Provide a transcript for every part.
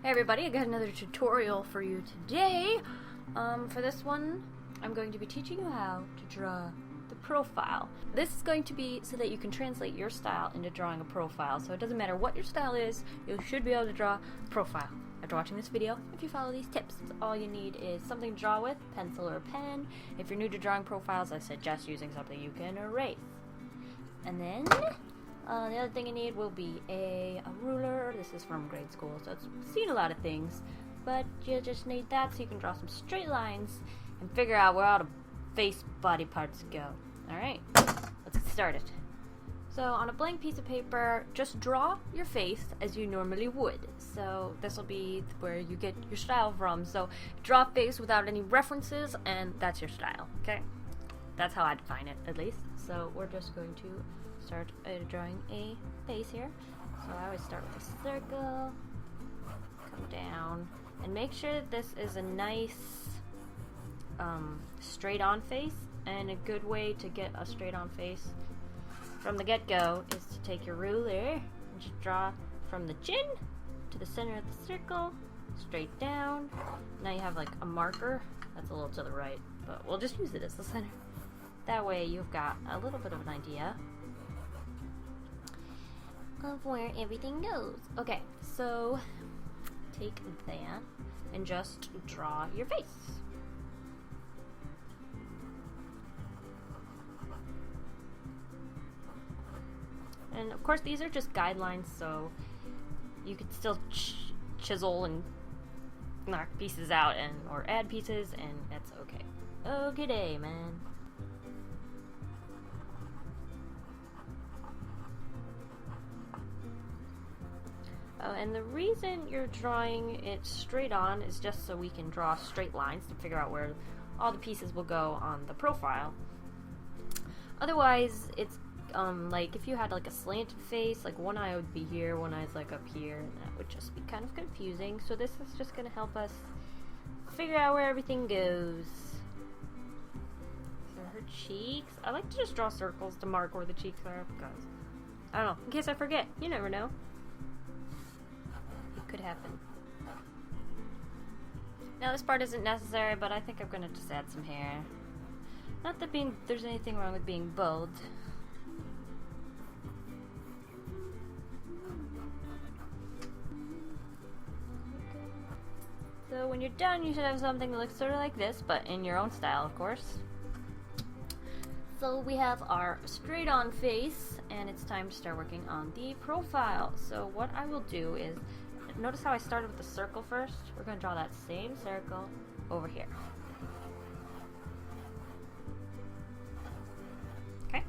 Hey everybody, I got another tutorial for you today. For this one, I'm going to be teaching you how to draw the profile. This is going to be so that you can translate your style into drawing a profile. So it doesn't matter what your style is, you should be able to draw a profile. After watching this video, if you follow these tips, all you need is something to draw with, pencil or pen. If you're new to drawing profiles, I suggest using something you can erase. And then the other thing you need will be a ruler. This is from grade school, so it's seen a lot of things, but you just need that so you can draw some straight lines and figure out where all the face body parts go. Alright, let's get started. So on a blank piece of paper, just draw your face as you normally would. So this will be where you get your style from. So draw a face without any references, and that's your style, okay? That's how I define it, at least. So we're just going to start drawing a face here. So I always start with a circle, come down, and make sure that this is a nice straight on face. And a good way to get a straight on face from the get-go is to take your ruler and just draw from the chin to the center of the circle, straight down. Now you have like a marker that's a little to the right, but we'll just use it as the center. That way you've got a little bit of an idea of where everything goes. Okay, so take that and just draw your face. And of course these are just guidelines, so you could still chisel and knock pieces out and or add pieces, and that's okay. Okay day, man. And the reason you're drawing it straight on is just so we can draw straight lines to figure out where all the pieces will go on the profile. Otherwise, it's like if you had like a slanted face, like one eye would be here, one eye's like up here, and that would just be kind of confusing. So this is just going to help us figure out where everything goes. So her cheeks, I like to just draw circles to mark where the cheeks are because, I don't know, in case I forget, you never know. It could happen. Now this part isn't necessary, but I think I'm going to just add some hair. Not that there's anything wrong with being bald. So when you're done, you should have something that looks sort of like this, but in your own style, of course. So we have our straight on face, and it's time to start working on the profile. So what I will do is, notice how I started with the circle first? We're going to draw that same circle over here. Okay?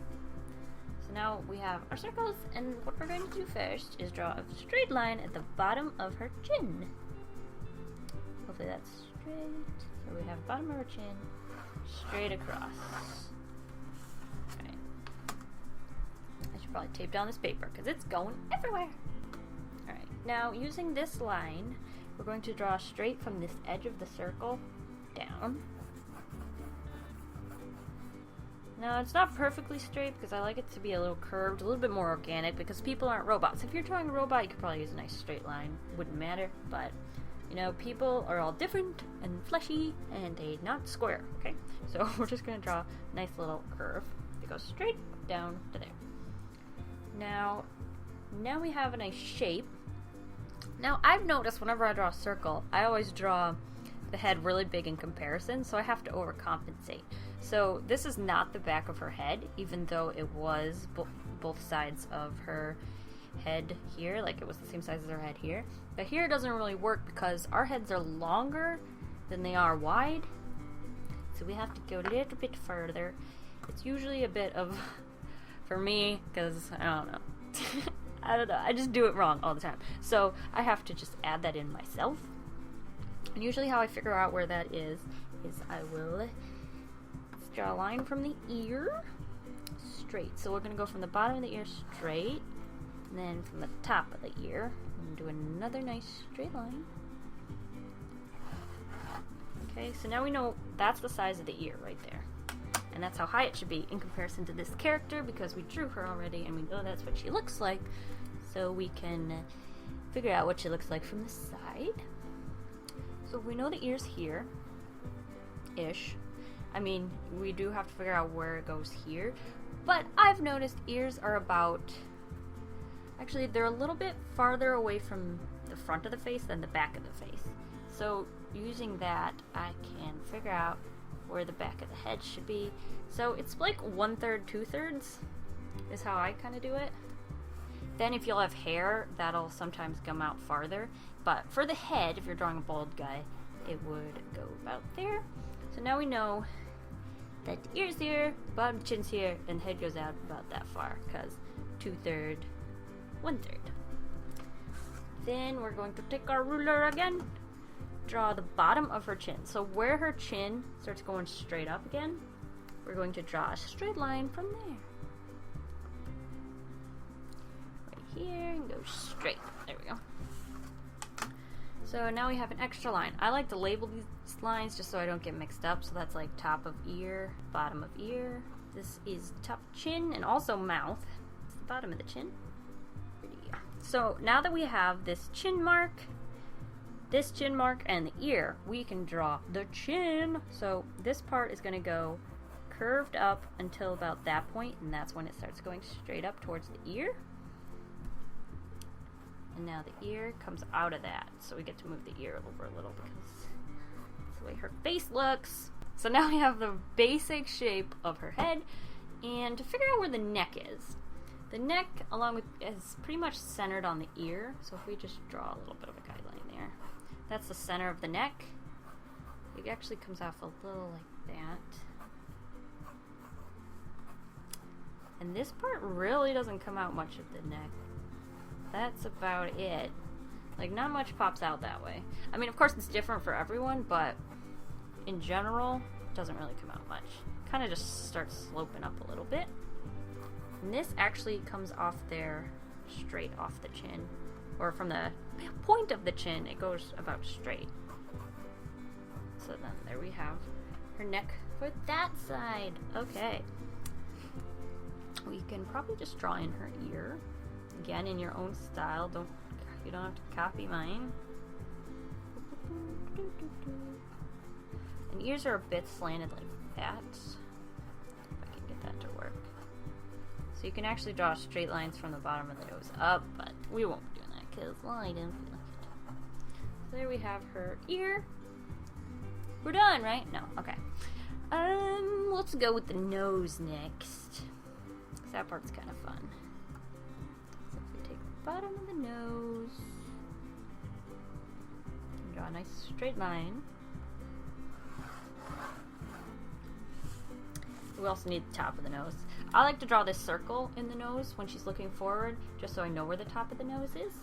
So now we have our circles, and what we're going to do first is draw a straight line at the bottom of her chin. Hopefully that's straight. So we have bottom of her chin, straight across. Okay. I should probably tape down this paper because it's going everywhere. Alright, now using this line, we're going to draw straight from this edge of the circle down. Now it's not perfectly straight because I like it to be a little curved, a little bit more organic because people aren't robots. If you're drawing a robot, you could probably use a nice straight line. Wouldn't matter, but you know, people are all different and fleshy and they're not square, okay? So we're just going to draw a nice little curve that goes straight down to there. Now we have a nice shape. Now I've noticed whenever I draw a circle, I always draw the head really big in comparison, so I have to overcompensate. So this is not the back of her head, even though it was both sides of her head here, like it was the same size as her head here. But here it doesn't really work because our heads are longer than they are wide, so we have to go a little bit further. It's usually a bit of, for me, because I don't know, I don't know, I just do it wrong all the time. So I have to just add that in myself. And usually how I figure out where that is I will draw a line from the ear straight. So we're going to go from the bottom of the ear straight, and then from the top of the ear, and do another nice straight line. Okay, so now we know that's the size of the ear right there. And that's how high it should be in comparison to this character because we drew her already and we know that's what she looks like. So we can figure out what she looks like from the side. So we know the ear's here-ish. I mean, we do have to figure out where it goes here, but I've noticed ears are about, actually they're a little bit farther away from the front of the face than the back of the face. So using that, I can figure out where the back of the head should be. So it's like 1/3, 2/3 is how I kind of do it. Then if you'll have hair, that'll sometimes come out farther. But for the head, if you're drawing a bald guy, it would go about there. So now we know that the ear's here, bottom chin's here, and the head goes out about that far, because 2/3, 1/3. Then we're going to take our ruler again, draw the bottom of her chin. So where her chin starts going straight up again, we're going to draw a straight line from there. Right here, and go straight. There we go. So now we have an extra line. I like to label these lines just so I don't get mixed up. So that's like top of ear, bottom of ear. This is top chin and also mouth. It's the bottom of the chin. So now that we have this chin mark, and the ear, we can draw the chin. So this part is going to go curved up until about that point, and that's when it starts going straight up towards the ear. And now the ear comes out of that, so we get to move the ear over a little because that's the way her face looks. So now we have the basic shape of her head, and to figure out where the neck is. The neck, along with, is pretty much centered on the ear, so if we just draw a little bit of a guideline there. That's the center of the neck. It actually comes off a little like that. And this part really doesn't come out much of the neck. That's about it. Like, not much pops out that way. I mean, of course, it's different for everyone, but in general, it doesn't really come out much. Kind of just starts sloping up a little bit. And this actually comes off there, straight off the chin. Or from the point of the chin, it goes about straight. So then, there we have her neck for that side. Okay. We can probably just draw in her ear. Again, in your own style. You don't have to copy mine. And ears are a bit slanted like that. If I can get that to work. So you can actually draw straight lines from the bottom of the nose up, but we won't be doing that because I don't feel like it. So there we have her ear. We're done, right? No, okay. Let's go with the nose next. Because that part's kind of fun. Bottom of the nose. And draw a nice straight line. We also need the top of the nose. I like to draw this circle in the nose when she's looking forward, just so I know where the top of the nose is.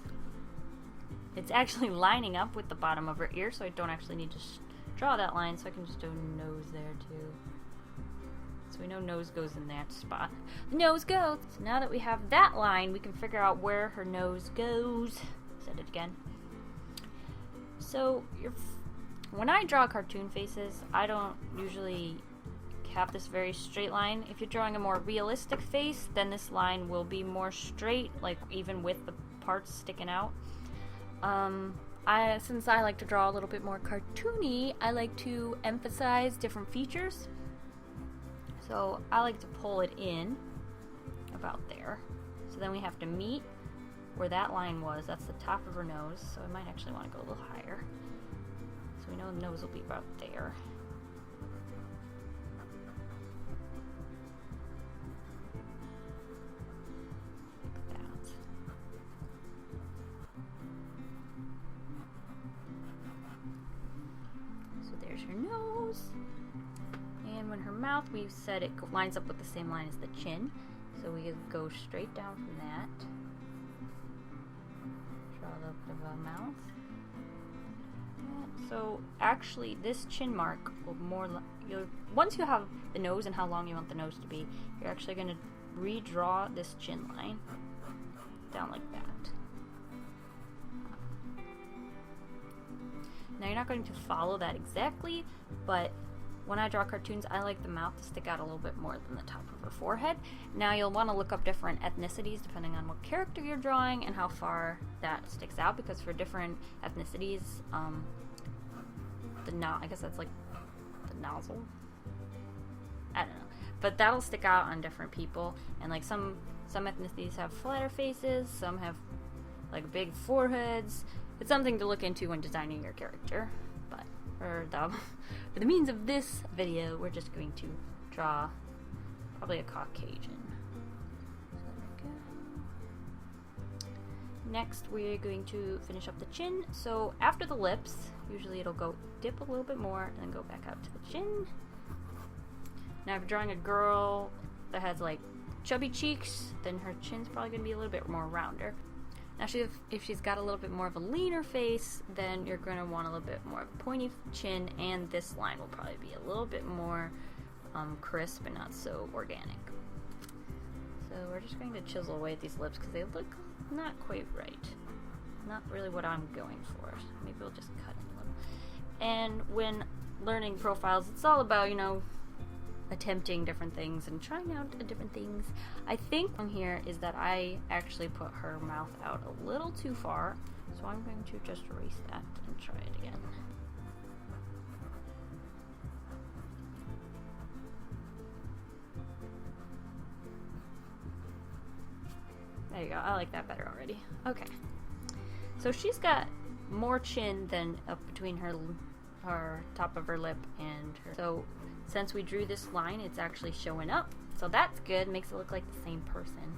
It's actually lining up with the bottom of her ear, so I don't actually need to draw that line, so I can just do nose there too. So we know nose goes in that spot. The nose goes! So now that we have that line, we can figure out where her nose goes. Said it again. So, when I draw cartoon faces, I don't usually have this very straight line. If you're drawing a more realistic face, then this line will be more straight, like even with the parts sticking out. Since I like to draw a little bit more cartoony, I like to emphasize different features. So I like to pull it in about there. So then we have to meet where that line was. That's the top of her nose. So I might actually want to go a little higher. So we know the nose will be about there. Like that. So there's her nose. And when her mouth, we've said it lines up with the same line as the chin. So we go straight down from that. Draw a little bit of a mouth. So actually, this chin mark will once you have the nose and how long you want the nose to be, you're actually going to redraw this chin line down like that. Now you're not going to follow that exactly, but when I draw cartoons, I like the mouth to stick out a little bit more than the top of her forehead. Now you'll want to look up different ethnicities depending on what character you're drawing and how far that sticks out, because for different ethnicities, I guess that's like the nozzle. I don't know, but that'll stick out on different people. And like some ethnicities have flatter faces, some have like big foreheads. It's something to look into when designing your character. But for the means of this video, we're just going to draw probably a Caucasian. So there we go. Next, we're going to finish up the chin. So after the lips, usually it'll go dip a little bit more and then go back out to the chin. Now if you're drawing a girl that has like chubby cheeks, then her chin's probably going to be a little bit more rounder. Now if she's got a little bit more of a leaner face, then you're going to want a little bit more of a pointy chin, and this line will probably be a little bit more crisp and not so organic. So we're just going to chisel away at these lips because they look not quite right. Not really what I'm going for. So maybe we'll just cut in a little. And when learning profiles, it's all about, you know, attempting different things and trying out different things. I think on here is that I actually put her mouth out a little too far, so I'm going to just erase that and try it again. There you go, I like that better already. Okay, so she's got more chin than up between her top of her lip and her. So since we drew this line, it's actually showing up. So that's good, makes it look like the same person,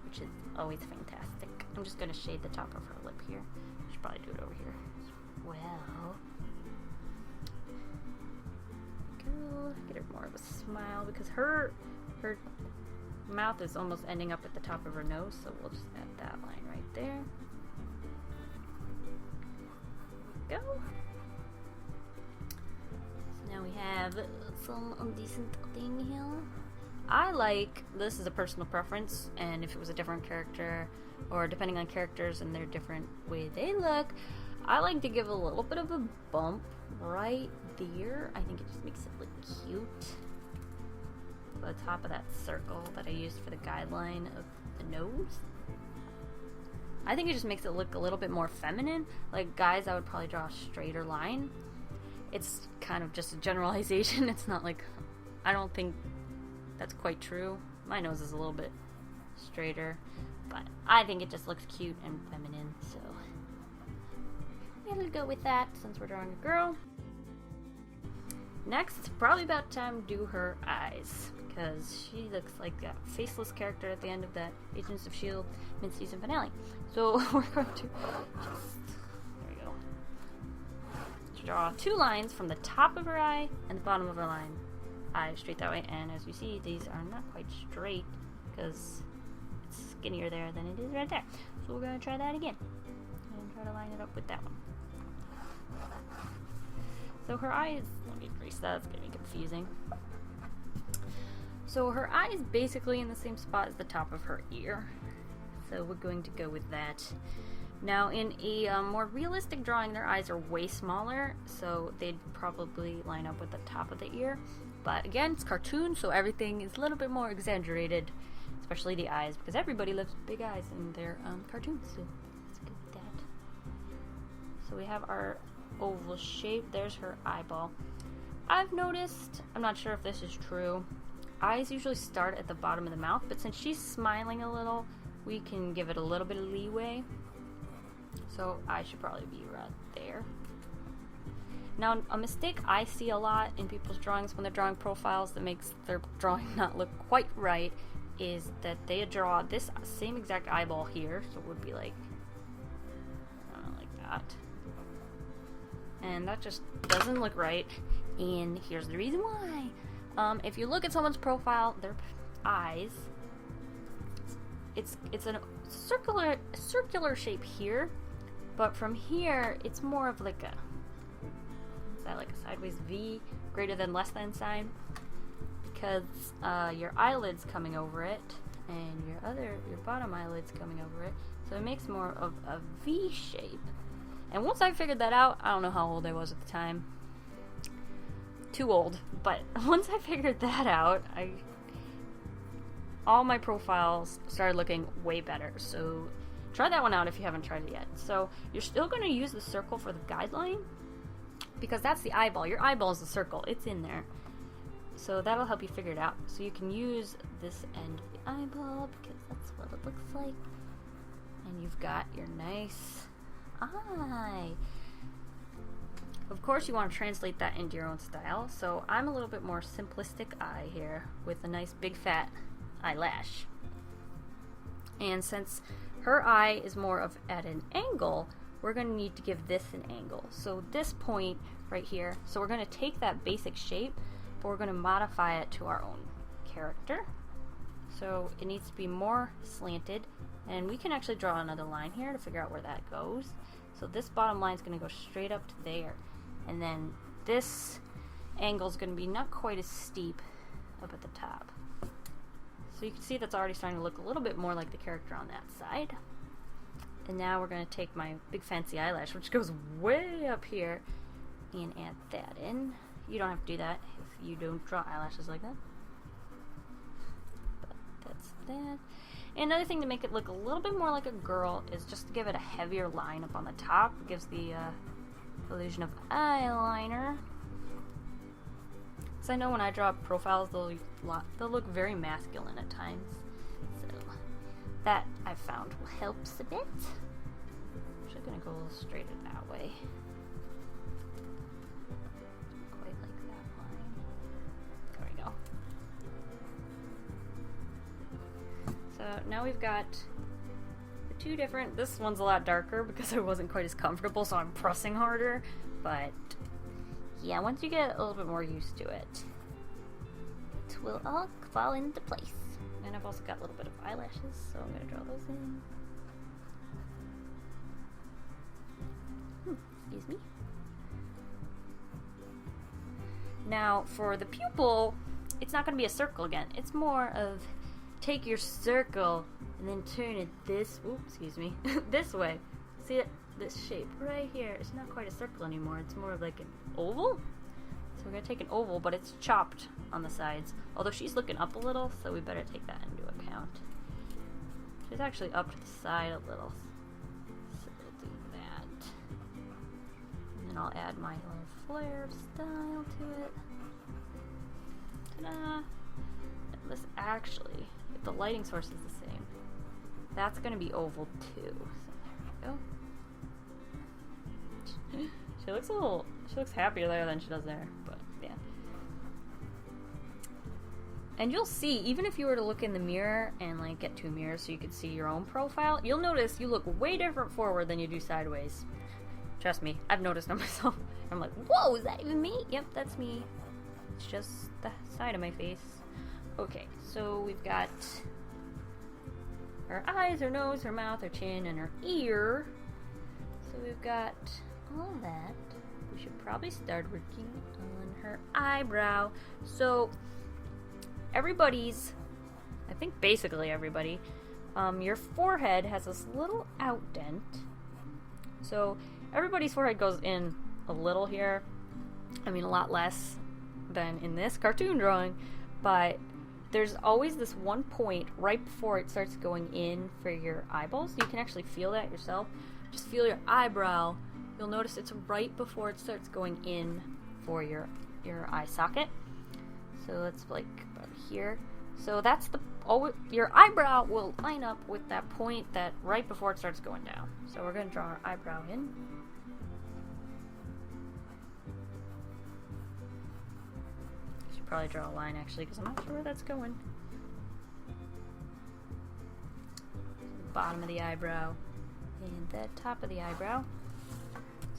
which is always fantastic. I'm just gonna shade the top of her lip here. I should probably do it over here as well. Go, get her more of a smile, because her mouth is almost ending up at the top of her nose, so we'll just add that line right there. Go. Now we have some decent thing here. I like, this is a personal preference, and if it was a different character, or depending on characters and their different way they look, I like to give a little bit of a bump right there. I think it just makes it look cute. So the top of that circle that I used for the guideline of the nose. I think it just makes it look a little bit more feminine. Like guys, I would probably draw a straighter line. It's kind of just a generalization. It's not like, I don't think that's quite true. My nose is a little bit straighter, but I think it just looks cute and feminine, so we'll go with that since we're drawing a girl. Next, it's probably about time to do her eyes, because she looks like a faceless character at the end of that Agents of S.H.I.E.L.D. mid-season finale. So we're going to draw two lines from the top of her eye and the bottom of her eye straight that way, and as you see, these are not quite straight because it's skinnier there than it is right there. So we're going to try that again and try to line it up with that one. So her eyes, let me erase that, it's getting confusing. So her eye is basically in the same spot as the top of her ear, so we're going to go with that. Now in a more realistic drawing, their eyes are way smaller, so they'd probably line up with the top of the ear. But again, it's cartoon, so everything is a little bit more exaggerated, especially the eyes, because everybody loves big eyes in their cartoons, so let's go with that. So we have our oval shape, there's her eyeball. I've noticed, I'm not sure if this is true, eyes usually start at the bottom of the mouth, but since she's smiling a little, we can give it a little bit of leeway. So I should probably be right there. Now, a mistake I see a lot in people's drawings when they're drawing profiles that makes their drawing not look quite right is that they draw this same exact eyeball here, so it would be like, I don't know, like that. And that just doesn't look right, and here's the reason why. If you look at someone's profile, their eyes, it's a circular shape here, but from here it's more of like a, is that like a sideways V, greater than less than sign, because your eyelid's coming over it and your bottom eyelid's coming over it, so it makes more of a V shape. And once I figured that out, I don't know how old I was at the time, too old, but once I figured that out, all my profiles started looking way better. So try that one out if you haven't tried it yet. So you're still going to use the circle for the guideline because that's the eyeball. Your eyeball is the circle. It's in there. So that'll help you figure it out. So you can use this end of the eyeball because that's what it looks like. And you've got your nice eye. Of course you want to translate that into your own style. So I'm a little bit more simplistic eye here with a nice big fat eyelash. And since her eye is more of at an angle, we're going to need to give this an angle. So this point right here, so we're going to take that basic shape, but we're going to modify it to our own character. So it needs to be more slanted, and we can actually draw another line here to figure out where that goes. So this bottom line is going to go straight up to there, and then this angle is going to be not quite as steep up at the top. So you can see that's already starting to look a little bit more like the character on that side. And now we're going to take my big fancy eyelash, which goes way up here, and add that in. You don't have to do that if you don't draw eyelashes like that. But that's that. And another thing to make it look a little bit more like a girl is just to give it a heavier line up on the top. It gives the illusion of eyeliner. So I know when I draw profiles, they'll look very masculine at times. So that I've found helps a bit. I'm just gonna go a little straighter that way. Quite like that line. There we go. So now we've got the two different. This one's a lot darker because I wasn't quite as comfortable, so I'm pressing harder. But yeah, once you get a little bit more used to it, it will all fall into place. And I've also got a little bit of eyelashes, so I'm going to draw those in. Excuse me. Now, for the pupil, it's not going to be a circle again. It's more of take your circle and then turn it this, this way. See it? This shape right here. It's not quite a circle anymore. It's more of like an oval. So we're going to take an oval, but it's chopped on the sides. Although she's looking up a little, so we better take that into account. She's actually up to the side a little. So we'll do that. And then I'll add my little flare of style to it. Ta-da! This actually, if the lighting source is the same, that's going to be oval too. So there we go. She looks happier there than she does there, but yeah. And you'll see, even if you were to look in the mirror and like get to a mirror so you could see your own profile, you'll notice you look way different forward than you do sideways. Trust me, I've noticed on myself. I'm like, whoa, is that even me? Yep, that's me. It's just the side of my face. Okay, so we've got her eyes, her nose, her mouth, her chin, and her ear. So we've got all that. We should probably start working on her eyebrow. So everybody's, I think basically everybody, your forehead has this little outdent. So everybody's forehead goes in a little here. I mean, a lot less than in this cartoon drawing, but there's always this one point right before it starts going in for your eyeballs. You can actually feel that yourself. Just feel your eyebrow. You'll notice it's right before it starts going in for your eye socket. So it's like about here. So that's your eyebrow will line up with that point that right before it starts going down. So we're going to draw our eyebrow in. Should probably draw a line actually because I'm not sure where that's going. Bottom of the eyebrow and the top of the eyebrow.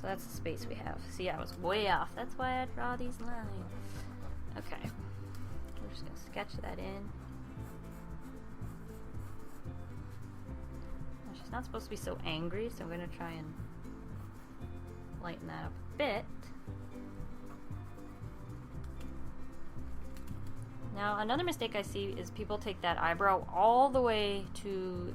So that's the space we have. See, I was way off. That's why I draw these lines. Okay. We're just going to sketch that in. Now, she's not supposed to be so angry, so I'm going to try and lighten that up a bit. Now, another mistake I see is people take that eyebrow all the way to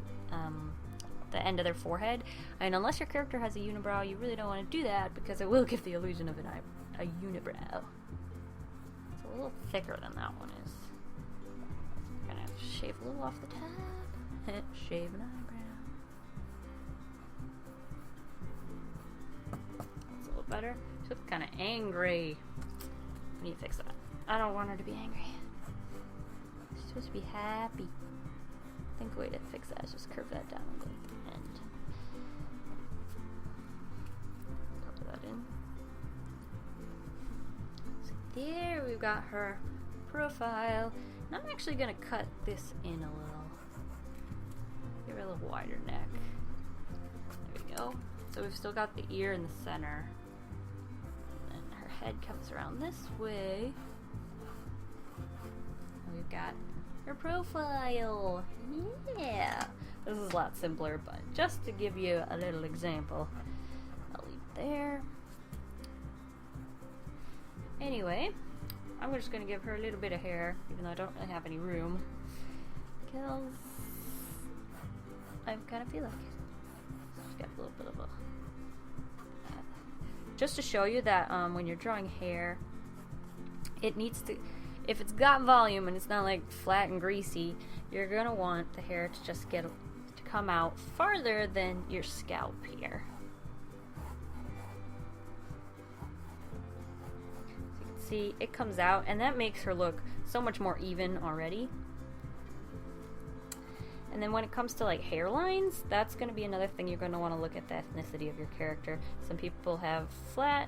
the end of their forehead, and unless your character has a unibrow, you really don't want to do that because it will give the illusion of a unibrow. little thicker than that one is. I'm gonna shave a little off the top. Shave an eyebrow. That's a little better. She looks kind of angry. I need to fix that. I don't want her to be angry. She's supposed to be happy. I think the way to fix that is just curve that down a little at the end. Cover that in. So there we've got her profile. And I'm actually going to cut this in a little. Give her a little wider neck. There we go. So we've still got the ear in the center. And her head comes around this way. And we've got her profile. Yeah. This is a lot simpler, but just to give you a little example, I'll leave it there. Anyway, I'm just going to give her a little bit of hair, even though I don't really have any room, because I kind of feel like it. So just got a little bit of a... just to show you that when you're drawing hair, it needs to... if it's got volume and it's not like flat and greasy, you're going to want the hair to just get to come out farther than your scalp here. See, it comes out, and that makes her look so much more even already. And then when it comes to like hairlines, that's going to be another thing you're going to want to look at the ethnicity of your character. Some people have flat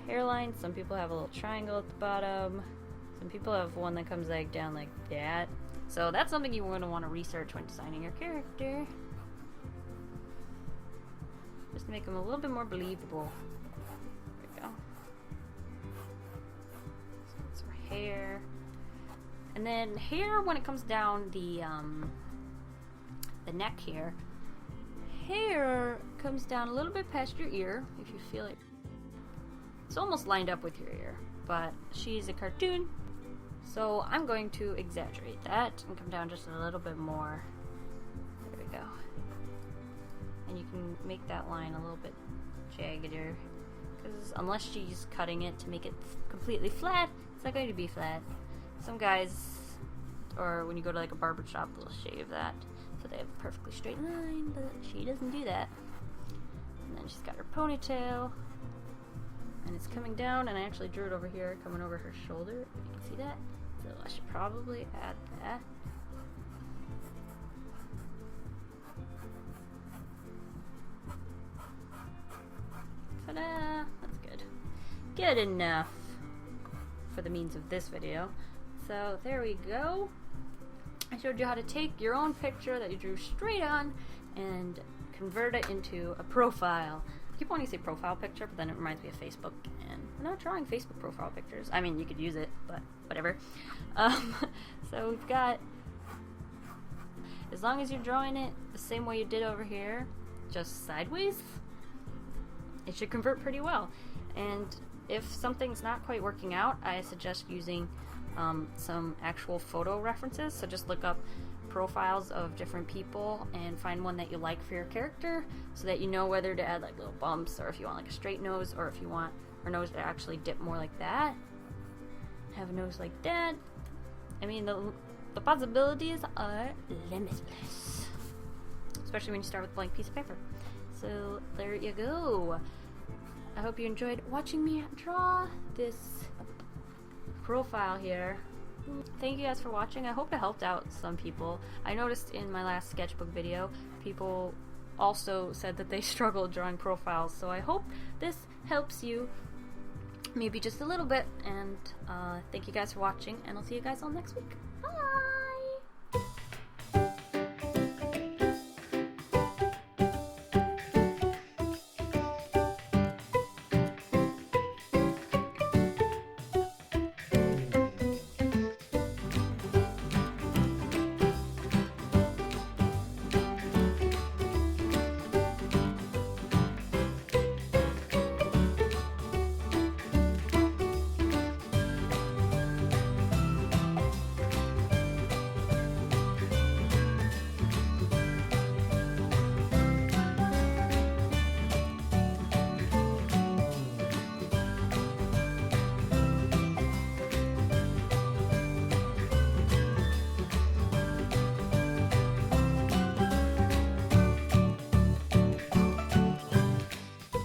hairline, some people have a little triangle at the bottom, some people have one that comes like down like that. So that's something you're going to want to research when designing your character, just to make them a little bit more believable. Hair, and then hair, when it comes down the neck here, hair comes down a little bit past your ear. If you feel it, it's almost lined up with your ear, but she's a cartoon, so I'm going to exaggerate that and come down just a little bit more. There we go. And you can make that line a little bit jaggeder, because unless she's cutting it to make it completely flat, it's not going to be flat. Some guys, or when you go to like a barber shop, they'll shave that so they have a perfectly straight line, but she doesn't do that. And then she's got her ponytail, and it's coming down, and I actually drew it over here, coming over her shoulder, if you can see that. So I should probably add that. Ta-da! That's good. Good enough for the means of this video. So there we go. I showed you how to take your own picture that you drew straight on and convert it into a profile. I keep wanting to say profile picture, but then it reminds me of Facebook, and we're not drawing Facebook profile pictures. I mean, you could use it, but whatever. So we've got, as long as you're drawing it the same way you did over here, just sideways, it should convert pretty well. And if something's not quite working out, I suggest using some actual photo references. So just look up profiles of different people and find one that you like for your character, so that you know whether to add like little bumps, or if you want like a straight nose, or if you want her nose to actually dip more like that, have a nose like that. I mean, the possibilities are limitless, especially when you start with a blank piece of paper. So there you go. I hope you enjoyed watching me draw this profile here. Thank you guys for watching. I hope it helped out some people. I noticed in my last sketchbook video, people also said that they struggled drawing profiles, so I hope this helps you maybe just a little bit. And thank you guys for watching, and I'll see you guys all next week. Bye!